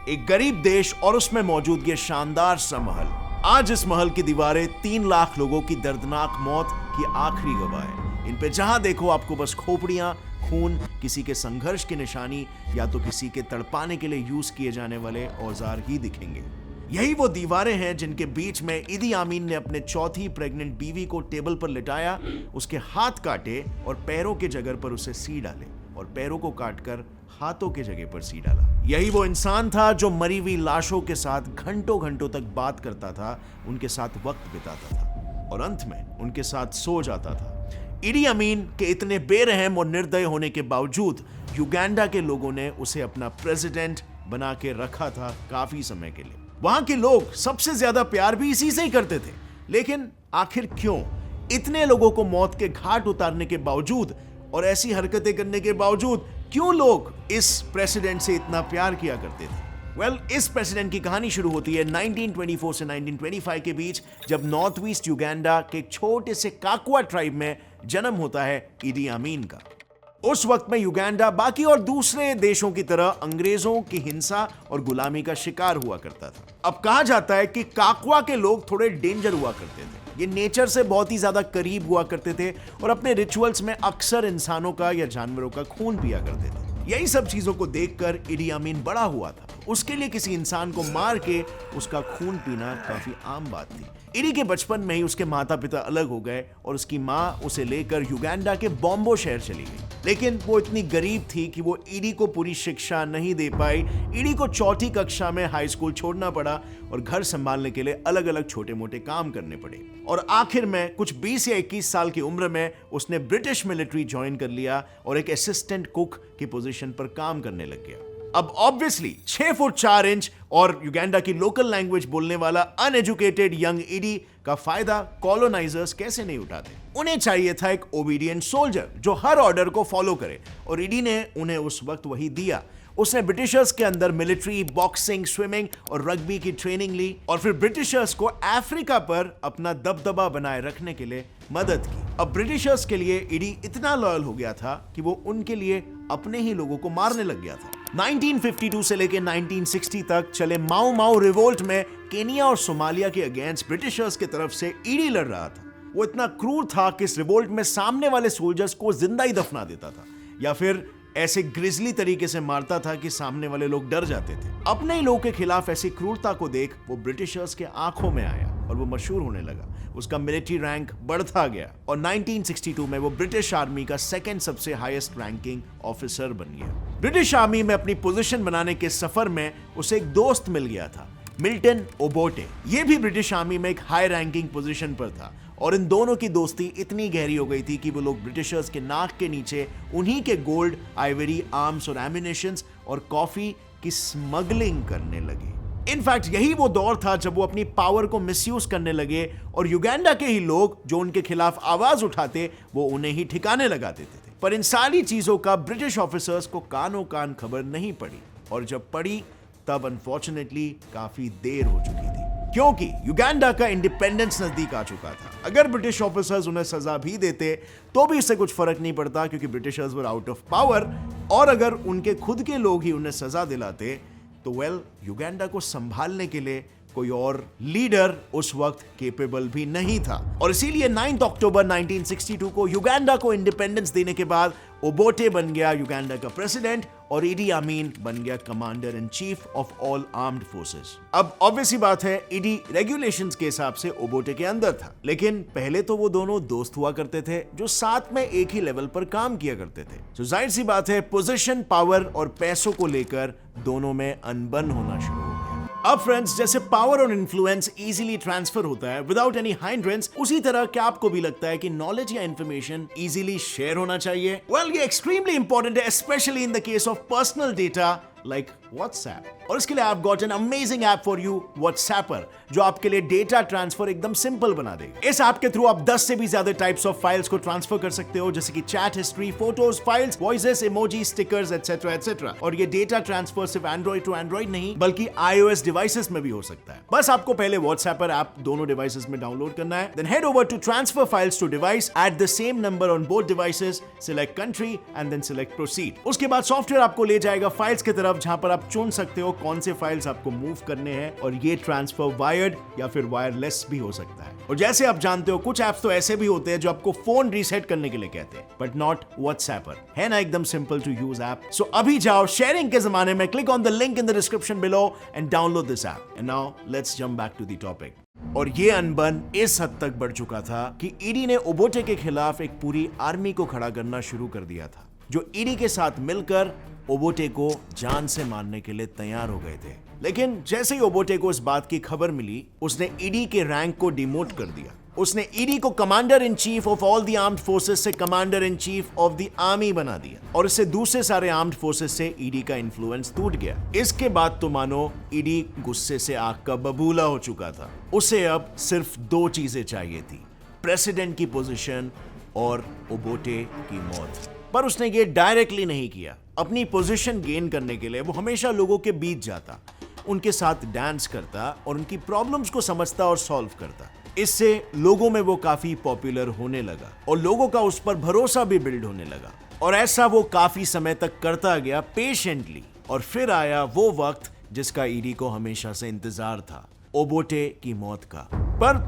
एक गरीब देश और उसमें मौजूद ये शानदार सा महल। आज इस महल की दीवारें 3 लाख लोगों की दर्दनाक मौत की आखिरी गवाह है। इन पे जहां देखो आपको बस खोपड़ियां, खून, किसी के संघर्ष की निशानी या तो किसी के तड़पाने के लिए यूज किए जाने वाले औजार ही दिखेंगे। यही वो दीवारें हैं जिनके बीच में इदी आमीन ने अपने चौथी प्रेग्नेंट बीवी को टेबल पर लिटाया, उसके हाथ काटे और पैरों के जगह पर उसे सी डाले और पैरों को काटकर हाथों के जगह पर सी डाला। यही वो इंसान था जो मरी हुई लाशों के साथ घंटों घंटों तक बात करता था, उनके साथ वक्त बिताता था और अंत में उनके साथ सो जाता था। इदी अमीन के इतने बेरहम और निर्दय होने के बावजूद युगांडा के लोगों ने उसे अपना प्रेसिडेंट बना के रखा था काफी समय के लिए। वहां के लोग सबसे ज्यादा प्यार भी इसी से ही करते थे। लेकिन आखिर क्यों? इतने लोगों को मौत के घाट उतारने के बावजूद और ऐसी हरकतें करने के बावजूद क्यों लोग इस प्रेसिडेंट से इतना प्यार किया करते थे? इस प्रेसिडेंट की कहानी शुरू होती है 1924 से 1925 के बीच, जब नॉर्थ ईस्ट युगांडा के एक छोटे से काकुआ ट्राइब में जन्म होता है इदी आमीन का। उस वक्त में युगांडा बाकी और दूसरे देशों की तरह अंग्रेजों की हिंसा और गुलामी का शिकार हुआ करता था। अब कहा जाता है कि काकुआ के लोग थोड़े डेंजर हुआ करते थे। ये नेचर से बहुत ही ज्यादा करीब हुआ करते थे और अपने रिचुअल्स में अक्सर इंसानों का या जानवरों का खून पिया करते थे। यही सब चीजों को देखकर इदी आमीन बड़ा हुआ था। उसके लिए किसी इंसान को मार के उसका खून पीना काफी आम बात थी। इडी के बचपन में ही उसके माता पिता अलग हो गए और उसकी माँ उसे लेकर युगांडा के बॉम्बो शहर चली गई। लेकिन वो इतनी गरीब थी कि वो इडी को पूरी शिक्षा नहीं दे पाई। इडी को चौथी कक्षा में हाई स्कूल छोड़ना पड़ा और घर संभालने के लिए अलग अलग छोटे मोटे काम करने पड़े और आखिर में कुछ 20 या 21 साल की उम्र में उसने ब्रिटिश मिलिट्री ज्वाइन कर लिया और एक असिस्टेंट कुक की पोजीशन पर काम करने लग गया। अब ऑब्वियसली 6 फुट 4 इंच और युगांडा की लोकल लैंग्वेज बोलने वाला अनएजुकेटेड यंग इडी का फायदा कॉलोनाइजर्स कैसे नहीं उठाते? उन्हें चाहिए था एक ओबीडिएंट सोल्जर जो हर ऑर्डर को फॉलो करे और इडी ने उन्हें उस वक्त वही दिया। उसने ब्रिटिशर्स के अंदर मिलिट्री, बॉक्सिंग, स्विमिंग और रग्बी की ट्रेनिंग ली और फिर ब्रिटिशर्स को अफ्रीका पर अपना दबदबा बनाए रखने के लिए मदद की। अब ब्रिटिशर्स के लिए इडी इतना लॉयल हो गया था कि वो उनके लिए अपने ही लोगों को मारने लग गया था। 1952 से लेकर 1960 तक चले माओ माओ रिवोल्ट में केनिया और सोमालिया के अगेंस्ट ब्रिटिशर्स की तरफ से इडी लड़ रहा था। वो इतना क्रूर था कि इस रिवोल्ट में सामने वाले सोल्जर्स को जिंदा ही दफना देता था या फिर ऐसे ग्रिजली तरीके से मारता था कि सामने वाले लोग डर जाते थे। अपने ही लोगों के खिलाफ ऐसी क्रूरता को देख वो ब्रिटिशर्स के आंखों में आया और वो मशहूर होने लगा। उसका मिलिट्री रैंक बढ़ता गया और 1962 में वो ब्रिटिश आर्मी का सेकंड सबसे हाईएस्ट रैंकिंग ऑफिसर बन गया। ब्रिटिश आर्मी में अपनी पोजीशन बनाने के सफर में उसे एक दोस्त मिल गया था, मिल्टन ओबोटे। ये भी ब्रिटिश आर्मी में एक हाई रैंकिंग पोजीशन पर था और इन दोनों की दोस्ती इतनी गहरी हो गई थी कि वो लोग ब्रिटिशर्स के नाक के नीचे उन्हीं के गोल्ड, आइवरी, आर्म्स और एम्युनिशंस और कॉफी की स्मगलिंग करने लगे। इनफैक्ट यही वो दौर था जब वो अपनी पावर को मिसयूज करने लगे और युगांडा के ही लोग जो उनके खिलाफ आवाज उठाते वो उन्हें ही ठिकाने लगा देते थे। पर इन सारी चीजों का ब्रिटिश ऑफिसर्स को कानों कान खबर नहीं पड़ी और जब पड़ी तब अनफॉर्चुनेटली काफी देर हो चुकी थी, क्योंकि युगांडा का इंडिपेंडेंस नजदीक आ चुका था। अगर ब्रिटिश ऑफिसर्स उन्हें सजा भी देते तो भी इससे कुछ फर्क नहीं पड़ता क्योंकि Britishers were out of power, और अगर उनके खुद के लोग ही उन्हें सजा दिलाते तो युगांडा को संभालने के लिए कोई और लीडर उस वक्त केपेबल भी नहीं था। और इसीलिए 9 अक्टूबर 1962 को युगांडा को इंडिपेंडेंस देने के बाद ओबोटे बन गया युगांडा का प्रेसिडेंट और इडी आमीन बन गया commander in chief of all armed forces. अब ऑब्वियसली बात है, इडी रेगुलेशंस के हिसाब से ओबोटे के अंदर था, लेकिन पहले तो वो दोनों दोस्त हुआ करते थे जो साथ में एक ही लेवल पर काम किया करते थे। तो जाहिर सी बात है, पोजीशन, पावर और पैसों को लेकर दोनों में अनबन होना शुरू हो गया। अब फ्रेंड्स, जैसे पावर और इन्फ्लुएंस इजीली ट्रांसफर होता है विदाउट एनी हिंड्रेंस, उसी तरह क्या आपको भी लगता है कि नॉलेज या इन्फॉर्मेशन इजीली शेयर होना चाहिए? ये एक्सट्रीमली इंपॉर्टेंट है, specially in the case of personal data like WhatsApp। और इसके लिए I've got an amazing app for you, WhatsApper, जो आपके लिए डेटा ट्रांसफर एकदम सिंपल बना देगा। इस ऐप के थ्रू आप 10 से भी ज्यादा टाइप्स ऑफ फाइल्स को ट्रांसफर कर सकते हो, जैसे कि chat history, photos, files, voices, emoji, stickers etcetera etcetera. और ये डेटा ट्रांसफर सिर्फ एंड्रॉइड टू एंड्रॉइड नहीं बल्कि iOS डिवाइसेस में भी हो सकता है। बस आपको पहले WhatsApper ऐप दोनों डिवाइसेस में डाउनलोड करना है, then head over to transfer files to device at the same number on both devices, select country and then select proceed. उसके बाद सॉफ्टवेयर आपको ले जाएगा फाइल्स की तरफ तरफ जहां पर आप चुन सकते हो कौन से फाइल्स आपको मूव करने हैं, और ये ट्रांसफर वायर्ड या फिर वायरलेस भी हो सकता है। और जैसे आप जानते हो कुछ ऐप्स तो ऐसे भी होते हैं जो आपको फोन रीसेट करने के लिए कहते हैं, बट नॉट व्हाट्सएपर। है ना एकदम simple to use app. So अभी जाओ शेयरिंग के जमाने में, click on the link in the description below and download this app. And now let's jump back to the topic. और ये अनबन इस हद तक बढ़ चुका था कि ईडी ने ओबोटे के खिलाफ एक पूरी आर्मी को खड़ा करना शुरू कर दिया था, जो ईडी के साथ मिलकर ओबोटे को जान से मारने के लिए तैयार हो गए थे। लेकिन जैसे ही ओबोटे को इस बात की खबर मिली, उसने ईडी के रैंक को डिमोट कर दिया। उसने ईडी को commander in chief of all the armed forces से commander in chief of the army बना दिया, और इससे दूसरे सारे आर्म्ड फोर्सेस से ईडी का इन्फ्लुएंस टूट गया। इसके बाद तो मानो ईडी गुस्से से आग का बबूला हो चुका था। उसे अब सिर्फ दो चीजें चाहिए थी, प्रेसिडेंट की पोजीशन और ओबोटे की मौत। पर उसने ये डायरेक्टली नहीं किया। अपनी पोजीशन गेन करने के लिए वो हमेशा लोगों के बीच जाता, उनके साथ डांस करता और उनकी प्रॉब्लम्स को समझता और सॉल्व करता। इससे लोगों में वो काफी पॉपुलर होने लगा और लोगों का उस पर भरोसा भी बिल्ड होने लगा। और ऐसा वो काफी समय तक करता गया पेशेंटली। और फिर आया वो वक्त जिसका ईडी को हमेशा से इंतजार था, ओबोटे की मौत का। पर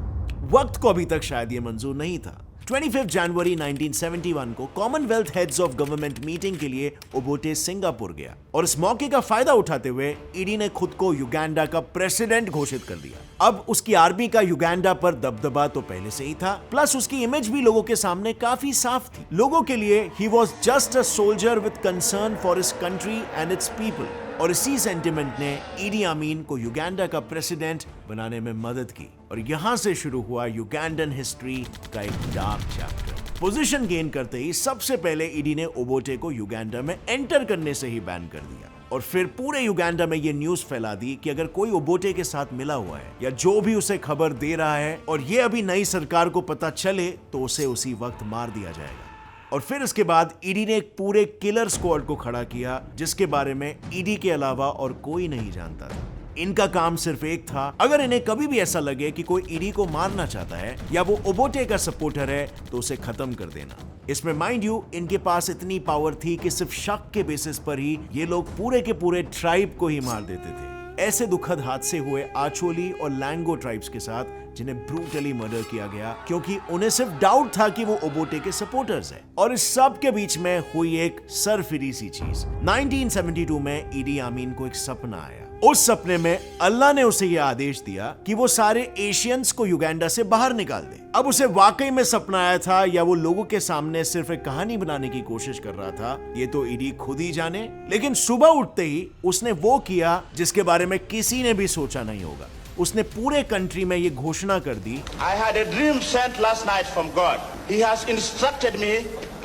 वक्त को अभी तक शायद ये मंजूर नहीं था। 25 जनवरी 1971 को Commonwealth heads of government meeting के लिए ओबोटे सिंगापुर गया, और इस मौके का फायदा उठाते हुए ईडी ने खुद को युगांडा का प्रेसिडेंट घोषित कर दिया। अब उसकी आर्मी का युगांडा पर दबदबा तो पहले से ही था, प्लस उसकी इमेज भी लोगों के सामने काफी साफ थी। लोगों के लिए he was just a soldier with concern for his country and it's people. और इसी सेंटिमेंट ने ईडी अमीन को युगांडा का प्रेसिडेंट बनाने में मदद की, और यहां से शुरू हुआ युगांडन हिस्ट्री का एक डार्क चैप्टर। पोजीशन गेन करते ही सबसे पहले ईडी ने ओबोटे को युगांडा में एंटर करने से ही बैन कर दिया, और फिर पूरे युगांडा में ये न्यूज फैला दी कि अगर कोई ओबोटे के साथ मिला हुआ है या जो भी उसे खबर दे रहा है और ये अभी नई सरकार को पता चले, तो उसे उसी वक्त मार दिया जाएगा। और फिर इसके बाद ईडी ने एक पूरे किलर स्क्वाड को खड़ा किया, जिसके बारे में ईडी के अलावा और कोई नहीं जानता था। इनका काम सिर्फ एक था, अगर इन्हें कभी भी ऐसा लगे कि कोई ईडी को मारना चाहता है या वो ओबोटे का सपोर्टर है, तो उसे खत्म कर देना। इसमें माइंड यू इनके पास इतनी पावर थी कि सिर्फ शक के बेसिस पर ही ये लोग पूरे के पूरे ट्राइब को ही मार देते थे। ऐसे दुखद हादसे हुए आचोली और लैंगो ट्राइब्स के साथ, जिन्हें ब्रूटली मर्डर किया गया क्योंकि उन्हें सिर्फ डाउट था कि वो ओबोटे के सपोर्टर्स हैं। और इस सब के बीच में हुई एक सरफिरी सी चीज। 1972 में ईडी अमीन को एक सपना आया। उस सपने में अल्लाह ने उसे यह आदेश दिया कि वो सारे एशियंस को युगांडा से बाहर निकाल दे। अब उसे वाकई में सपना आया था या वो लोगों के सामने सिर्फ एक कहानी बनाने की कोशिश कर रहा था, ये तो ईडी खुद ही जाने। लेकिन सुबह उठते ही उसने वो किया जिसके बारे में किसी ने भी सोचा नहीं होगा। उसने पूरे कंट्री में ये घोषणा कर दी, I had a dream sent last night from God. He has instructed me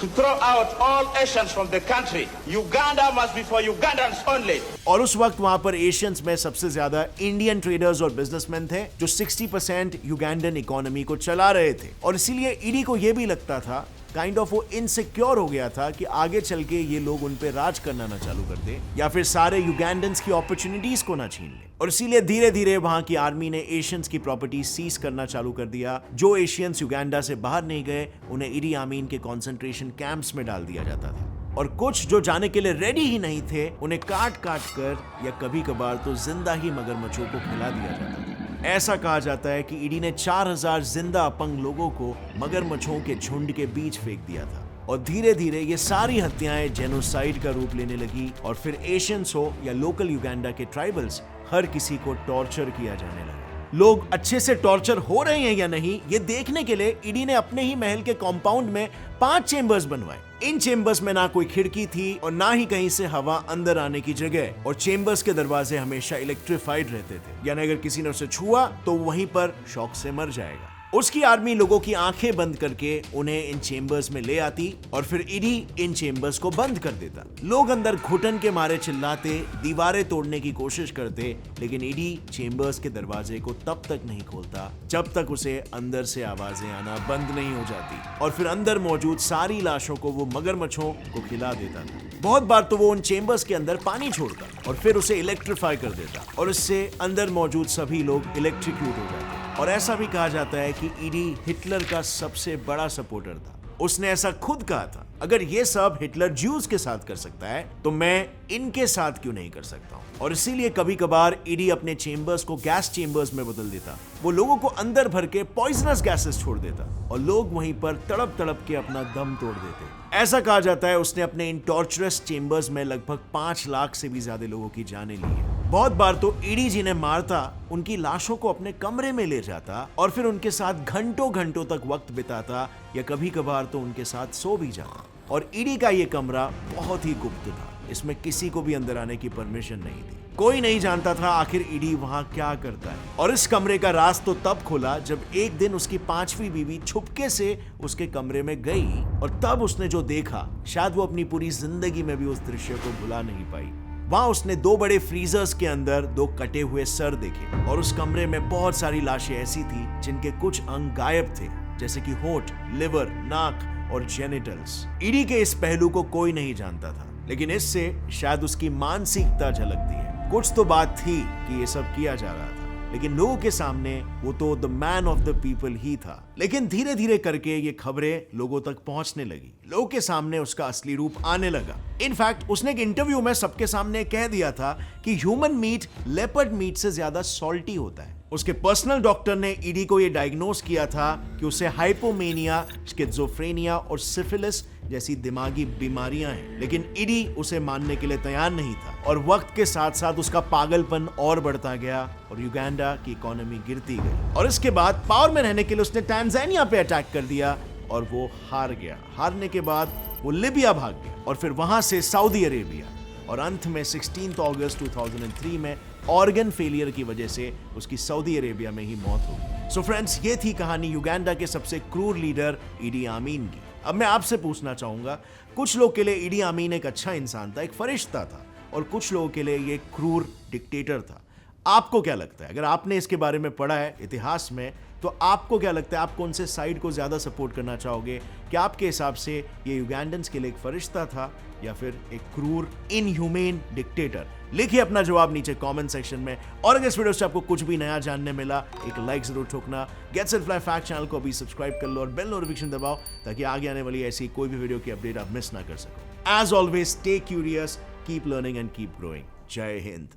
to throw out all Asians from the country. Uganda must be for Ugandans only. और उस वक्त वहां पर एशियंस में सबसे ज्यादा इंडियन ट्रेडर्स और बिजनेसमैन थे, जो 60% युगांडन इकोनॉमी को चला रहे थे। और इसीलिए ईडी को यह भी लगता था, काइंड ऑफ वो इनसिक्योर हो गया था कि आगे चल के ये लोग उन पे राज करना ना चालू कर दे या फिर सारे युगांडन्स की अपॉर्चुनिटीज को ना छीन ले। और इसीलिए धीरे धीरे वहां की आर्मी ने एशियंस की प्रॉपर्टी सीज करना चालू कर दिया। जो एशियंस युगांडा से बाहर नहीं गए, उन्हें ईडी अमीन के कंसंट्रेशन कैंप्स में डाल दिया जाता था। और कुछ जो जाने के लिए रेडी ही नहीं थे, उन्हें काट काट कर या कभी कभार तो जिंदा ही मगरमच्छों को खिला दिया जाता था। ऐसा कहा जाता है कि ईडी ने 4000 जिंदा अपंग लोगों को मगरमच्छों के झुंड के बीच फेंक दिया था। और धीरे धीरे ये सारी हत्याएं जेनोसाइड का रूप लेने लगी, और फिर एशियंस हो या लोकल युगांडा के ट्राइबल्स, हर किसी को टॉर्चर किया जाने लगा। लोग अच्छे से टॉर्चर हो रहे हैं या नहीं, ये देखने के लिए ईडी ने अपने ही महल के कॉम्पाउंड में 5 चेंबर्स बनवाए। इन चेंबर्स में ना कोई खिड़की थी और ना ही कहीं से हवा अंदर आने की जगह, और चेंबर्स के दरवाजे हमेशा इलेक्ट्रिफाइड रहते थे, यानी अगर किसी ने उसे छुआ तो वहीं पर शॉक से मर जाएगा। उसकी आर्मी लोगों की आंखें बंद करके उन्हें इन चेंबर्स में ले आती, और फिर ईडी इन चेंबर्स को बंद कर देता। लोग अंदर घुटन के मारे चिल्लाते, दीवारें तोड़ने की कोशिश करते, लेकिन ईडी चेंबर्स के दरवाजे को तब तक नहीं खोलता जब तक उसे अंदर से आवाजें आना बंद नहीं हो जाती। और फिर अंदर मौजूद सारी लाशों को वो मगरमच्छों को खिला देता था। बहुत बार तो वो उन चेंबर्स के अंदर पानी छोड़ता और फिर उसे इलेक्ट्रीफाई कर देता, और इससे अंदर मौजूद सभी लोग इलेक्ट्रिक्यूट हो जाते। और ऐसा भी कहा जाता है कि ईडी हिटलर का सबसे बड़ा सपोर्टर था। उसने ऐसा खुद कहा था, अगर ये सब हिटलर ज्यूज के साथ कर सकता है तो मैं इनके साथ क्यों नहीं कर सकता हूं। और इसीलिए कभी कभार ईडी अपने चेंबर्स को गैस चेंबर्स में बदल देता, वो लोगों को अंदर भर के पॉइजनस गैसेस छोड़ देता और लोग वहीं पर तड़प तड़प के अपना दम तोड़ देते। ऐसा कहा जाता है उसने अपने इन टॉर्चरस चेंबर्स में लगभग 5 लाख से भी ज्यादा लोगों की जानें ली है। बहुत बार तो ईडी जिन्हें मारता उनकी लाशों को अपने कमरे में ले जाता और फिर उनके साथ घंटों घंटों तक वक्त बिताता या कभी कभार तो उनके साथ सो भी जाता। और ईडी का ये कमरा बहुत ही गुप्त था, इसमें किसी को भी अंदर आने की परमिशन नहीं थी। कोई नहीं जानता था आखिर ईडी वहां क्या करता है। और इस कमरे का राज तो तब खुला जब एक दिन उसकी 5वीं बीवी छुपके से उसके कमरे में गई और तब उसने जो देखा शायद वो अपनी पूरी जिंदगी में भी उस दृश्य को भुला नहीं पाई। वहां उसने 2 बड़े फ्रीजर्स के अंदर 2 कटे हुए सर देखे और उस कमरे में बहुत सारी लाशें ऐसी थी जिनके कुछ अंग गायब थे, जैसे कि होंठ, लिवर, नाक और जेनिटल्स। ईडी के इस पहलू को कोई नहीं जानता था, लेकिन इससे शायद उसकी मानसिकता झलकती है। कुछ तो बात थी कि ये सब किया जा रहा था, लेकिन लोगों के सामने वो तो the man of the people ही था। लेकिन धीरे धीरे करके ये खबरें लोगों तक पहुंचने लगी, लोगों के सामने उसका असली रूप आने लगा। इनफैक्ट उसने एक इंटरव्यू में सबके सामने कह दिया था कि ह्यूमन मीट लेपर्ड मीट से ज्यादा सॉल्टी होता है। उसके पर्सनल डॉक्टर ने ईडी को यह डायग्नोस किया था कि उसे हाइपोमेनिया, स्किज़ोफ्रेनिया और सिफिलिस जैसी दिमागी बीमारियां हैं, लेकिन ईडी उसे मानने के लिए तैयार नहीं था। और वक्त के साथ साथ उसका पागलपन और बढ़ता गया और युगांडा की इकोनॉमी गिरती गई। और इसके बाद पावर में रहने के लिए उसने टैंजानिया पे अटैक कर दिया और वो हार गया। हारने के बाद वो लिबिया भाग गया और फिर वहां से सऊदी अरेबिया और अंत में 16 अगस्त 2003 में ऑर्गन फेलियर की वजह से उसकी सऊदी अरेबिया में ही मौत हो गई। सो फ्रेंड्स, ये थी कहानी युगांडा के सबसे क्रूर लीडर ईडी आमीन की। अब मैं आपसे पूछना चाहूंगा, कुछ लोग के लिए ईडी आमीन एक अच्छा इंसान था, एक फरिश्ता था, और कुछ लोगों के लिए ये क्रूर डिक्टेटर था। आपको क्या लगता है? अगर आपने इसके बारे में पढ़ा है इतिहास में, तो आपको क्या लगता है, आप कौन से साइड को ज्यादा सपोर्ट करना चाहोगे? क्या आपके हिसाब से ये युगांडन्स के लिए एक फरिश्ता था या फिर एक क्रूर इनह्यूमेन डिक्टेटर? लिखिए अपना जवाब नीचे कमेंट सेक्शन में। और अगर इस वीडियो से आपको कुछ भी नया जानने मिला, एक लाइक जरूर ठोकना। गेट्स इट फ्लाई फैक्ट चैनल को अभी सब्सक्राइब कर लो और बेल नोटिफिकेशन दबाओ ताकि आगे आने वाली ऐसी कोई भी वीडियो की अपडेट आप मिस ना कर सको। As always, stay curious, keep learning and keep growing. जय हिंद।